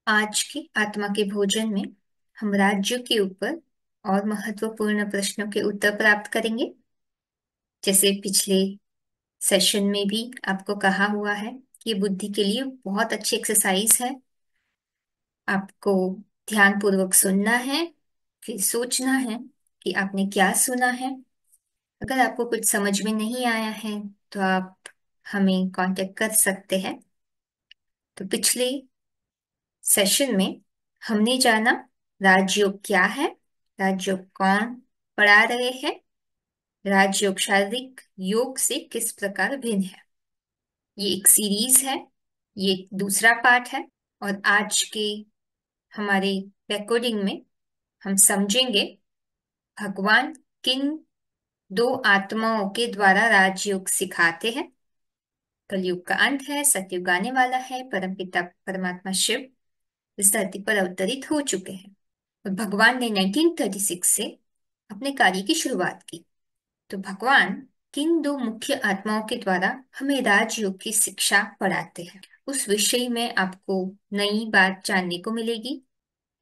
आज के आत्मा के भोजन में हम राज्यों के ऊपर और महत्वपूर्ण प्रश्नों के उत्तर प्राप्त करेंगे। जैसे पिछले सेशन में भी आपको कहा हुआ है कि ये बुद्धि के लिए बहुत अच्छी एक्सरसाइज है। आपको ध्यान पूर्वक सुनना है, फिर सोचना है कि आपने क्या सुना है। अगर आपको कुछ समझ में नहीं आया है तो आप हमें कांटेक्ट कर सकते हैं। तो पिछले सेशन में हमने जाना राजयोग क्या है, राजयोग कौन पढ़ा रहे हैं, राजयोग शारीरिक योग से किस प्रकार भिन्न है। ये एक सीरीज है, ये दूसरा पार्ट है। और आज के हमारे रिकॉर्डिंग में हम समझेंगे भगवान किन दो आत्माओं के द्वारा राजयोग सिखाते हैं। कलयुग का अंत है, सतयुग आने वाला है, परमपिता परमात्मा शिव इस धरती पर अवतरित हो चुके हैं और भगवान ने 1936 से अपने कार्य की शुरुआत की। तो भगवान किन दो मुख्य आत्माओं के द्वारा हमें राजयोग की शिक्षा पढ़ाते हैं, उस विषय में आपको नई बात जानने को मिलेगी।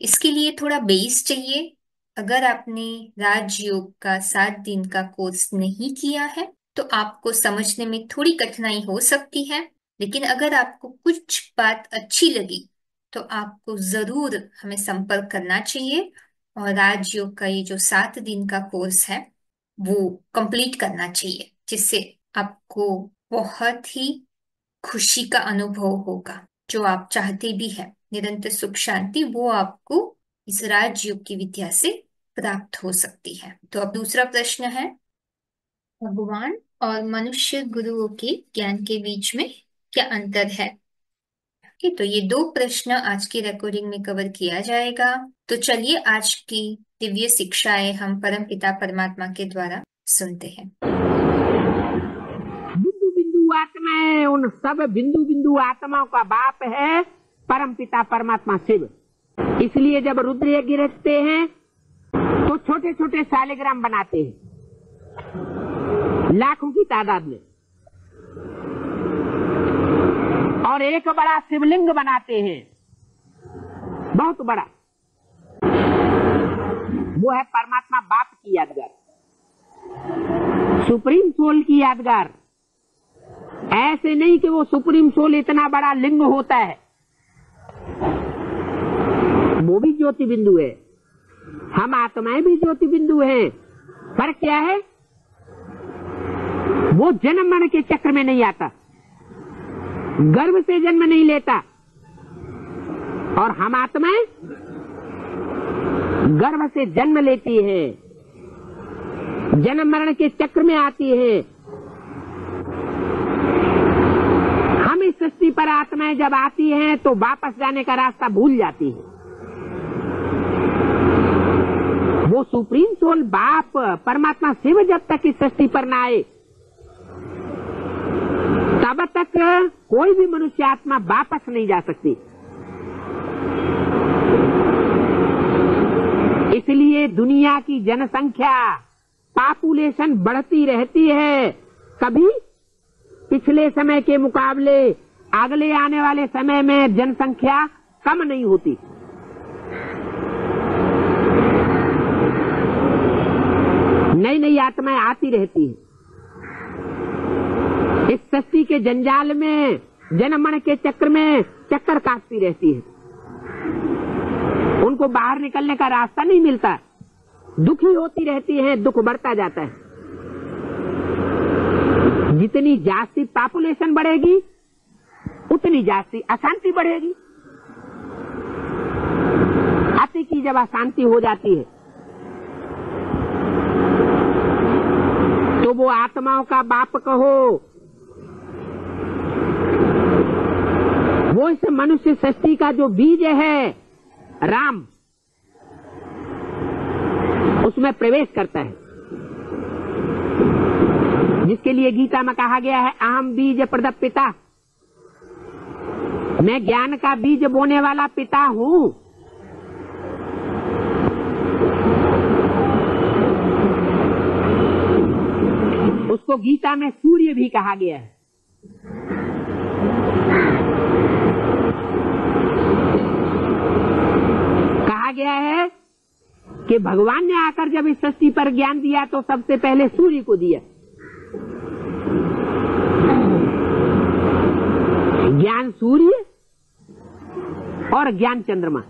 इसके लिए थोड़ा बेस चाहिए। अगर आपने राजयोग का 7 दिन का कोर्स नहीं किया है तो आपको समझने में थोड़ी कठिनाई हो सकती है, लेकिन अगर आपको कुछ बात अच्छी लगी तो आपको जरूर हमें संपर्क करना चाहिए और राजयोग का ये जो 7 दिन का कोर्स है वो कंप्लीट करना चाहिए, जिससे आपको बहुत ही खुशी का अनुभव होगा। जो आप चाहते भी हैं, निरंतर सुख शांति, वो आपको इस राजयोग की विद्या से प्राप्त हो सकती है। तो अब दूसरा प्रश्न है, भगवान और मनुष्य गुरुओं के ज्ञान के बीच में क्या अंतर है। तो ये 2 प्रश्न आज की रिकॉर्डिंग में कवर किया जाएगा। तो चलिए आज की दिव्य शिक्षाएं हम परमपिता परमात्मा के द्वारा सुनते हैं। बिंदु बिंदु आत्माएं, उन सब बिंदु बिंदु आत्माओं का बाप है परमपिता परमात्मा शिव। इसलिए जब रुद्र यज्ञ रचते हैं तो छोटे छोटे शालिग्राम बनाते हैं, लाखों की तादाद में, और एक बड़ा शिवलिंग बनाते हैं, बहुत बड़ा। वो है परमात्मा बाप की यादगार, सुप्रीम सोल की यादगार। ऐसे नहीं कि वो सुप्रीम सोल इतना बड़ा लिंग होता है, वो भी ज्योति बिंदु है, हम आत्माएं भी ज्योति बिंदु हैं। फर्क क्या है? वो जन्म मरण के चक्र में नहीं आता, गर्भ से जन्म नहीं लेता, और हम आत्माएं गर्भ से जन्म लेती हैं, जन्म मरण के चक्र में आती हैं। हम इस सृष्टि पर आत्माएं जब आती हैं तो वापस जाने का रास्ता भूल जाती हैं। वो सुप्रीम सोल बाप परमात्मा शिव जब तक इस सृष्टि पर ना आए तब तक कोई भी मनुष्य आत्मा वापस नहीं जा सकती। इसलिए दुनिया की जनसंख्या, पॉपुलेशन बढ़ती रहती है। कभी पिछले समय के मुकाबले अगले आने वाले समय में जनसंख्या कम नहीं होती। नई नई आत्माएं आती रहती है। इस सृष्टि के जंजाल में, जन्म मरण के चक्र में चक्कर काटती रहती है। उनको बाहर निकलने का रास्ता नहीं मिलता, दुखी होती रहती है, दुख बढ़ता जाता है। जितनी जास्ती पॉपुलेशन बढ़ेगी उतनी जास्ती अशांति बढ़ेगी। अति की जब अशांति हो जाती है तो वो आत्माओं का बाप कहो, वो इस मनुष्य सृष्टि का जो बीज है राम, उसमें प्रवेश करता है, जिसके लिए गीता में कहा गया है अहम बीज प्रद पिता, मैं ज्ञान का बीज बोने वाला पिता हूँ। उसको गीता में सूर्य भी कहा गया है। कि भगवान ने आकर जब इस सृष्टि पर ज्ञान दिया तो सबसे पहले सूर्य को दिया। ज्ञान सूर्य और ज्ञान चंद्रमा।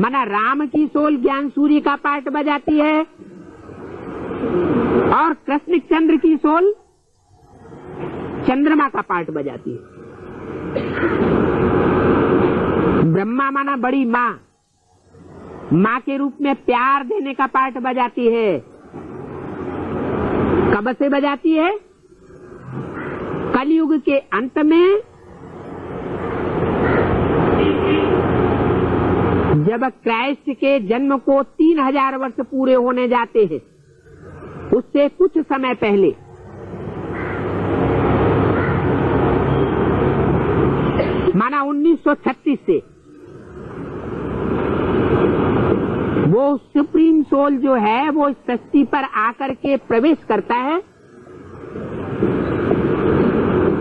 माना राम की सोल ज्ञान सूर्य का पार्ट बजाती है और कृष्ण चंद्र की सोल चंद्रमा का पार्ट बजाती है। ब्रह्मा माना बड़ी माँ, माँ के रूप में प्यार देने का पार्ट बजाती है। कब से बजाती है? कलयुग के अंत में, जब क्राइस्ट के जन्म को 3000 वर्ष पूरे होने जाते हैं, उससे कुछ समय पहले माना 1936 से वो सुप्रीम सोल जो है वो इस सृष्टि पर आकर के प्रवेश करता है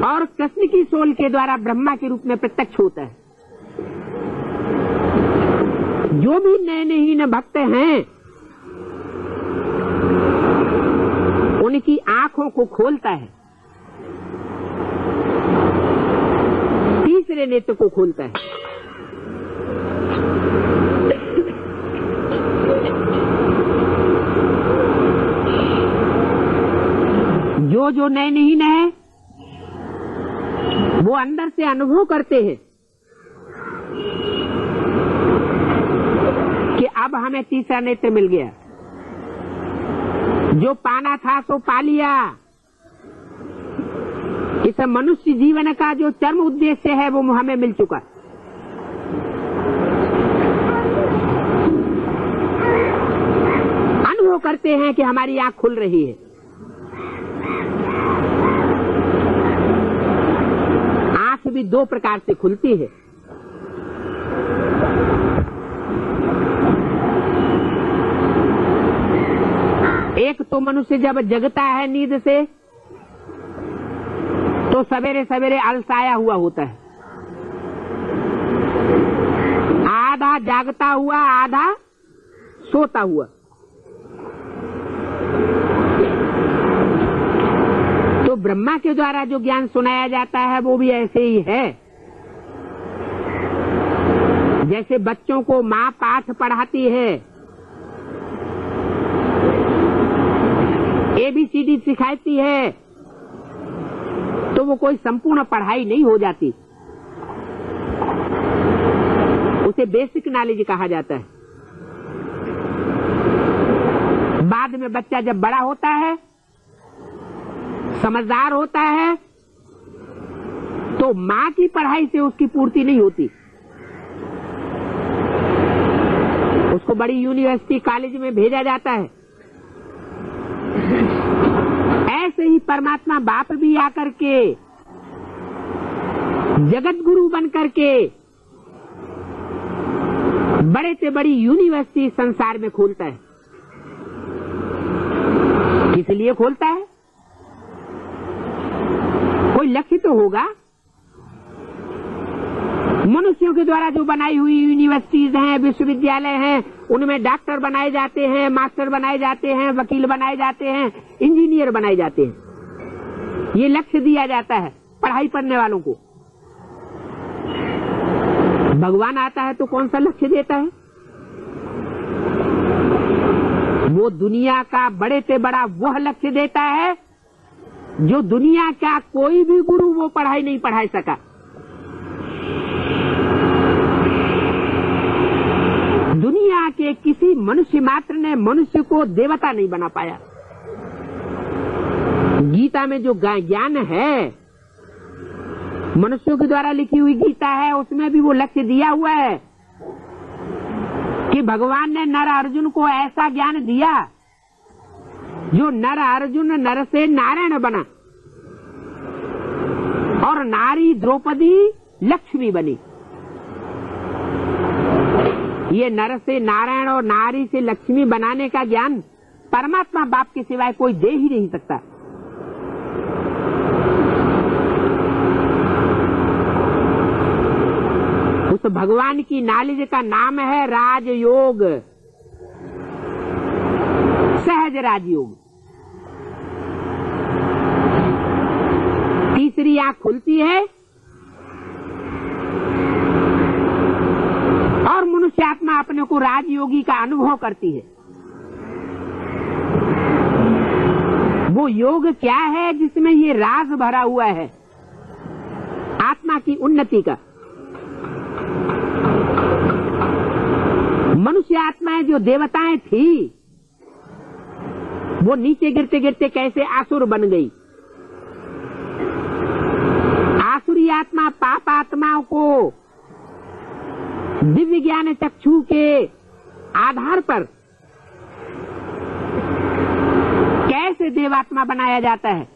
और कृष्ण की सोल के द्वारा ब्रह्मा के रूप में प्रत्यक्ष होता है। जो भी नयनहीन भक्त हैं उनकी आंखों को खोलता है, तीसरे नेत्र को खोलता है। जो नयनहीन है वो अंदर से अनुभव करते हैं कि अब हमें तीसरा नेत्र मिल गया, जो पाना था सो पा लिया। इस मनुष्य जीवन का जो चरम उद्देश्य है वो हमें मिल चुका। अनुभव करते हैं कि हमारी आंख खुल रही है। आंख भी दो प्रकार से खुलती है। एक तो मनुष्य जब जगता है नींद से तो सवेरे सवेरे अलसाया हुआ होता है, आधा जागता हुआ आधा सोता हुआ। तो ब्रह्मा के द्वारा जो ज्ञान सुनाया जाता है वो भी ऐसे ही है। जैसे बच्चों को माँ पाठ पढ़ाती है, ABCD सिखाती है, तो वो कोई संपूर्ण पढ़ाई नहीं हो जाती, उसे बेसिक नॉलेज कहा जाता है। बाद में बच्चा जब बड़ा होता है, समझदार होता है, तो माँ की पढ़ाई से उसकी पूर्ति नहीं होती, उसको बड़ी यूनिवर्सिटी कॉलेज में भेजा जाता है। ऐसे ही परमात्मा बाप भी आकर के जगत गुरु बन करके बड़े से बड़ी यूनिवर्सिटी संसार में खोलता है। किस लिए खोलता है? कोई लक्ष्य तो होगा। मनुष्यों के द्वारा जो बनाई हुई यूनिवर्सिटीज हैं, विश्वविद्यालय हैं, उनमें डॉक्टर बनाए जाते हैं, मास्टर बनाए जाते हैं, वकील बनाए जाते हैं, इंजीनियर बनाए जाते हैं। ये लक्ष्य दिया जाता है पढ़ाई पढ़ने वालों को। भगवान आता है तो कौन सा लक्ष्य देता है? वो दुनिया का बड़े से बड़ा वह लक्ष्य देता है जो दुनिया का कोई भी गुरु वो पढ़ाई नहीं पढ़ा सका। दुनिया के किसी मनुष्य मात्र ने मनुष्य को देवता नहीं बना पाया। गीता में जो ज्ञान है, मनुष्यों के द्वारा लिखी हुई गीता है, उसमें भी वो लक्ष्य दिया हुआ है कि भगवान ने नर अर्जुन को ऐसा ज्ञान दिया जो नर अर्जुन नर से नारायण बना और नारी द्रौपदी लक्ष्मी बनी। ये नर से नारायण और नारी से लक्ष्मी बनाने का ज्ञान परमात्मा बाप के सिवाय कोई दे ही नहीं सकता। उस भगवान की नॉलेज का नाम है राजयोग, सहज राजयोग। तीसरी आंख खुलती है और मनुष्य आत्मा अपने को राजयोगी का अनुभव करती है। वो योग क्या है जिसमें ये राज भरा हुआ है आत्मा की उन्नति का। मनुष्य आत्माएं जो देवताएं थी वो नीचे गिरते गिरते कैसे आसुर बन गई। आसुरी आत्मा पाप आत्माओं को दिव्य ज्ञान चक्षु के आधार पर कैसे देवात्मा बनाया जाता है,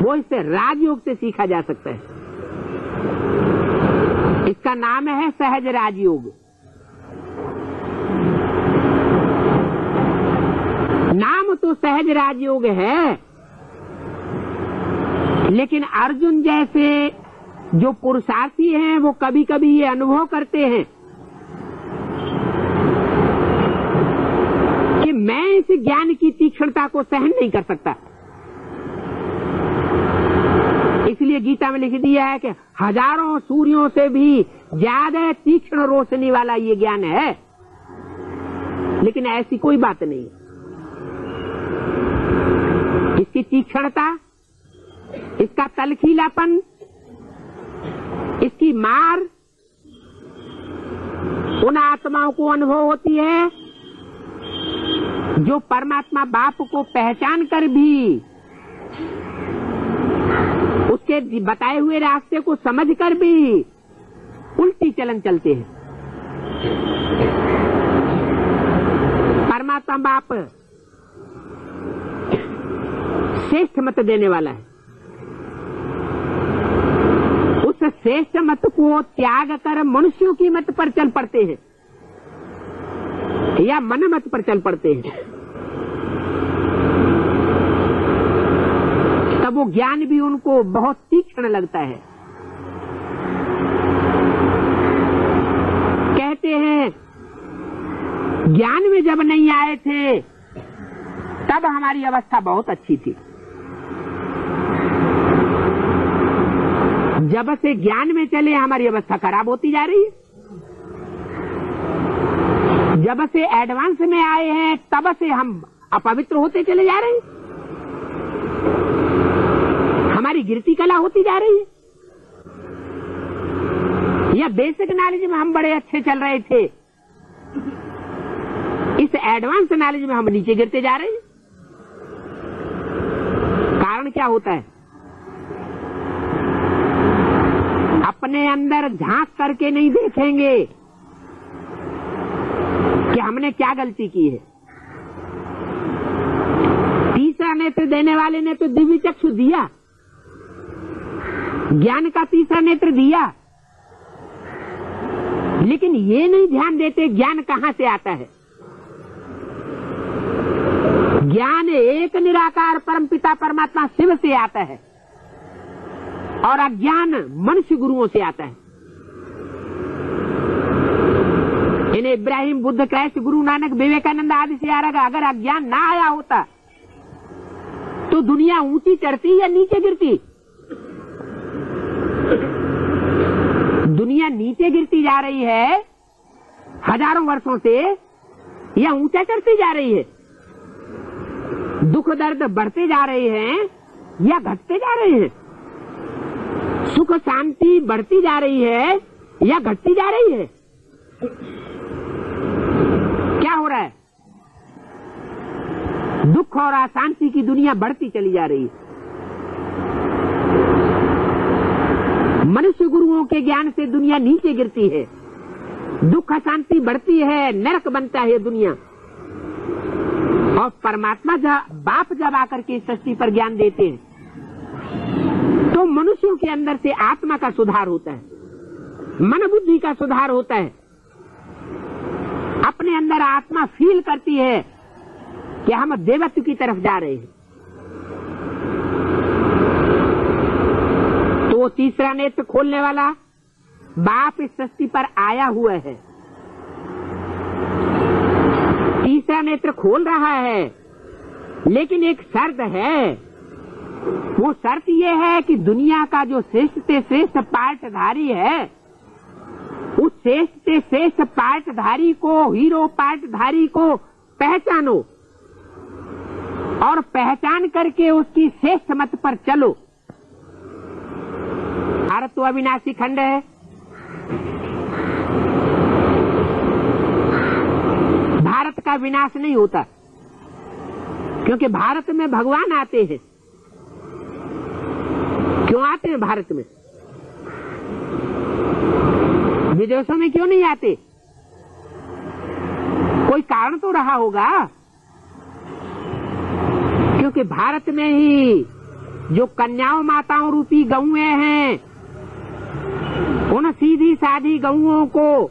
वो इससे राजयोग से सीखा जा सकता है। इसका नाम है सहज राजयोग। नाम तो सहज राजयोग है, लेकिन अर्जुन जैसे जो पुरुषार्थी हैं वो कभी कभी ये अनुभव करते हैं कि मैं इस ज्ञान की तीक्ष्णता को सहन नहीं कर सकता। इसलिए गीता में लिख दिया है कि हजारों सूर्यों से भी ज्यादा तीक्ष्ण रोशनी वाला ये ज्ञान है, लेकिन ऐसी कोई बात नहीं। इसकी तीक्ष्णता, इसका तलखीलापन, इसकी मार उन आत्माओं को अनुभव होती है जो परमात्मा बाप को पहचान कर भी उसके बताए हुए रास्ते को समझकर भी उल्टी चलन चलते हैं। परमात्मा बाप श्रेष्ठ मत देने वाला है। उस श्रेष्ठ मत को त्याग कर मनुष्यों की मत पर चल पड़ते हैं या मन मत पर चल पड़ते हैं, तब वो ज्ञान भी उनको बहुत तीक्ष्ण लगता है। कहते हैं ज्ञान में जब नहीं आए थे तब हमारी अवस्था बहुत अच्छी थी, जब से ज्ञान में चले हमारी अवस्था खराब होती जा रही है। जब से एडवांस में आए हैं तब से हम अपवित्र होते चले जा रहे हैं, हमारी गिरती कला होती जा रही है। या बेसिक नॉलेज में हम बड़े अच्छे चल रहे थे, इस एडवांस नॉलेज में हम नीचे गिरते जा रहे हैं। कारण क्या होता है? अपने अंदर झांक करके नहीं देखेंगे कि हमने क्या गलती की है। तीसरा नेत्र देने वाले ने तो दिव्य चक्षु दिया, ज्ञान का तीसरा नेत्र दिया, लेकिन ये नहीं ध्यान देते ज्ञान कहां से आता है। ज्ञान एक निराकार परमपिता परमात्मा शिव से आता है और अज्ञान मनुष्य गुरुओं से आता है। इन्हें इब्राहिम, बुद्ध, क्राइस्ट, गुरु नानक, विवेकानंद आदि से आ रहा। अगर अज्ञान ना आया होता तो दुनिया ऊंची चढ़ती या नीचे गिरती? दुनिया नीचे गिरती जा रही है हजारों वर्षों से या ऊंचा चढ़ती जा रही है? दुख दर्द बढ़ते जा रहे हैं या घटते जा रहे हैं? सुख शांति बढ़ती जा रही है या घटती जा रही है? क्या हो रहा है? दुख और अशांति की दुनिया बढ़ती चली जा रही है। मनुष्य गुरुओं के ज्ञान से दुनिया नीचे गिरती है, दुख अशांति बढ़ती है, नरक बनता है दुनिया। और परमात्मा बाप जब आकर के सृष्टि पर ज्ञान देते हैं तो मनुष्यों के अंदर से आत्मा का सुधार होता है, मन बुद्धि का सुधार होता है। अपने अंदर आत्मा फील करती है कि हम देवत्व की तरफ जा रहे हैं, तो वो तीसरा नेत्र खोलने वाला बाप इस सृष्टि पर आया हुआ है, तीसरा नेत्र खोल रहा है, लेकिन एक शर्त है। वो शर्त ये है कि दुनिया का जो श्रेष्ठ से श्रेष्ठ पार्टधारी है, उस श्रेष्ठ से श्रेष्ठ पार्टधारी को, हीरो पार्टधारी को पहचानो और पहचान करके उसकी श्रेष्ठ मत पर चलो। भारत तो अविनाशी खंड है, भारत का विनाश नहीं होता, क्योंकि भारत में भगवान आते हैं। क्यों आते हैं भारत में? विदेशों में क्यों नहीं आते? कोई कारण तो रहा होगा, क्योंकि भारत में ही जो कन्याओं माताओं रूपी गौएं हैं, उन सीधी साधी गौओं को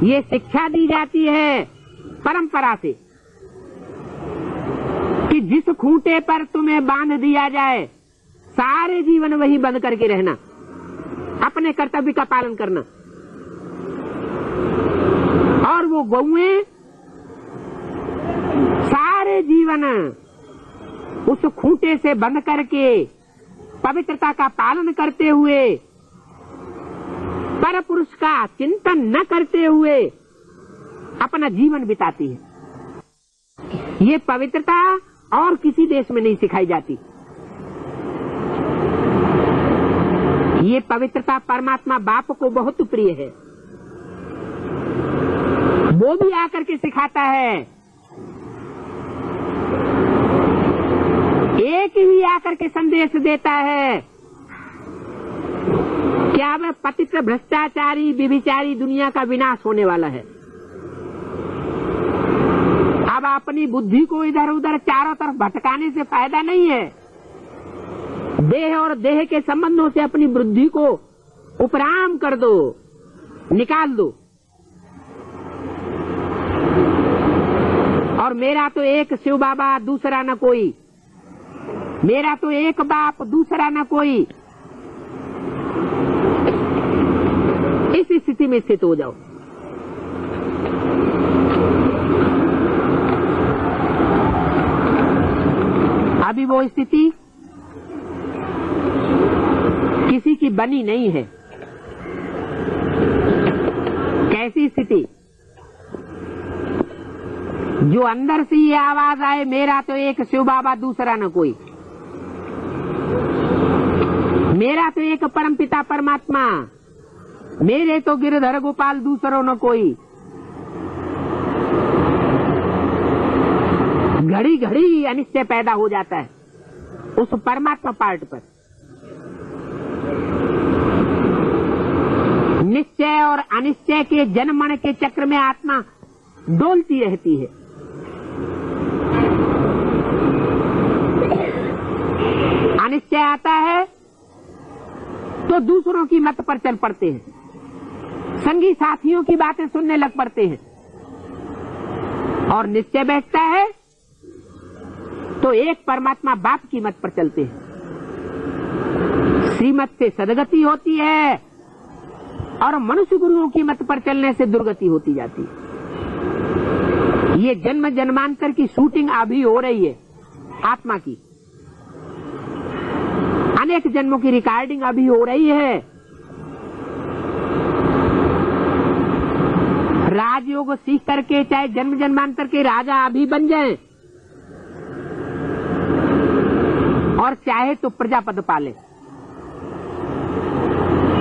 ये शिक्षा दी जाती है परंपरा से कि जिस खूंटे पर तुम्हें बांध दिया जाए, सारे जीवन वही बंद करके रहना, अपने कर्तव्य का पालन करना। और वो गौएं सारे जीवन उस खूंटे से बंद करके पवित्रता का पालन करते हुए, पर पुरुष का चिंतन न करते हुए अपना जीवन बिताती है। ये पवित्रता और किसी देश में नहीं सिखाई जाती। ये पवित्रता परमात्मा बाप को बहुत प्रिय है, वो भी आकर के सिखाता है। एक ही आकर के संदेश देता है कि अब पतित भ्रष्टाचारी व्यभिचारी दुनिया का विनाश होने वाला है। अब अपनी बुद्धि को इधर उधर चारों तरफ भटकाने से फायदा नहीं है। देह और देह के संबंधों से अपनी बुद्धि को उपराम कर दो, निकाल दो। और मेरा तो एक शिव बाबा दूसरा न कोई, मेरा तो एक बाप दूसरा न कोई, इस स्थिति में स्थित हो जाओ। अभी वो स्थिति किसी की बनी नहीं है। कैसी स्थिति? जो अंदर से ये आवाज आए, मेरा तो एक शिव बाबा दूसरा न कोई, मेरा तो एक परमपिता परमात्मा, मेरे तो गिरधर गोपाल दूसरों न कोई। घड़ी घड़ी अनिश्चय पैदा हो जाता है उस परमात्मा पार्ट पर। निश्चय और अनिश्चय के जनमन के चक्र में आत्मा डोलती रहती है। अनिश्चय आता है तो दूसरों की मत पर चल पड़ते हैं, संगी साथियों की बातें सुनने लग पड़ते हैं। और निश्चय बैठता है तो एक परमात्मा बाप की मत पर चलते हैं। श्रीमत से सदगति होती है और मनुष्य गुरुओं की मत पर चलने से दुर्गति होती जाती है। ये जन्म जन्मांतर की शूटिंग अभी हो रही है आत्मा की, अनेक जन्मों की रिकॉर्डिंग अभी हो रही है। राजयोग सीख करके चाहे जन्म जन्मांतर के राजा अभी बन जाएं और चाहे तो प्रजापद पाले,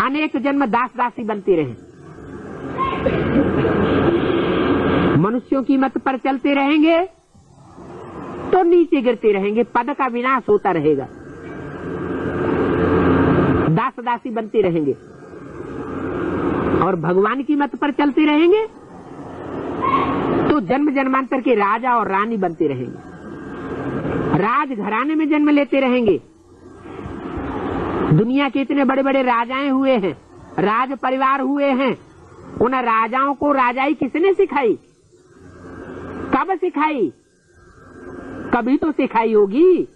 अनेक जन्म दास दासी बनते रहे। मनुष्यों की मत पर चलते रहेंगे तो नीचे गिरते रहेंगे, पद का विनाश होता रहेगा, दास दासी बनते रहेंगे। और भगवान की मत पर चलते रहेंगे तो जन्म जन्मांतर के राजा और रानी बनते रहेंगे, राज घराने में जन्म लेते रहेंगे। दुनिया के इतने बड़े बड़े राजाएं हुए हैं, राज परिवार हुए हैं, उन राजाओं को राजाई किसने सिखाई? कब सिखाई? कभी तो सिखाई होगी,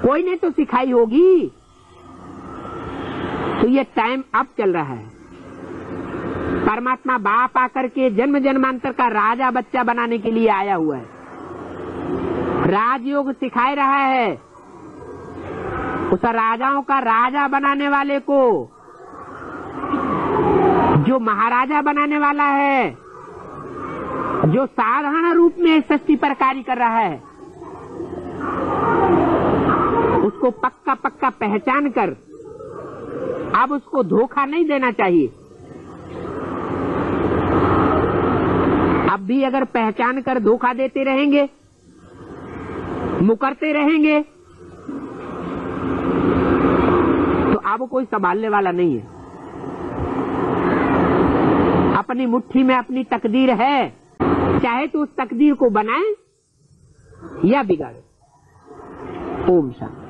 कोई ने तो सिखाई होगी। तो ये टाइम अब चल रहा है। परमात्मा बाप आकर के जन्म जन्मांतर का राजा बच्चा बनाने के लिए आया हुआ है, राजयोग सिखाए रहा है। उस राजाओं का राजा बनाने वाले को, जो महाराजा बनाने वाला है, जो साधारण रूप में सृष्टि पर कार्य कर रहा है, उसको पक्का पक्का पहचान कर अब उसको धोखा नहीं देना चाहिए। अब भी अगर पहचान कर धोखा देते रहेंगे, मुकरते रहेंगे, तो अब कोई संभालने वाला नहीं है। अपनी मुट्ठी में अपनी तकदीर है, चाहे तो उस तकदीर को बनाए या बिगाड़े। ओम शांति।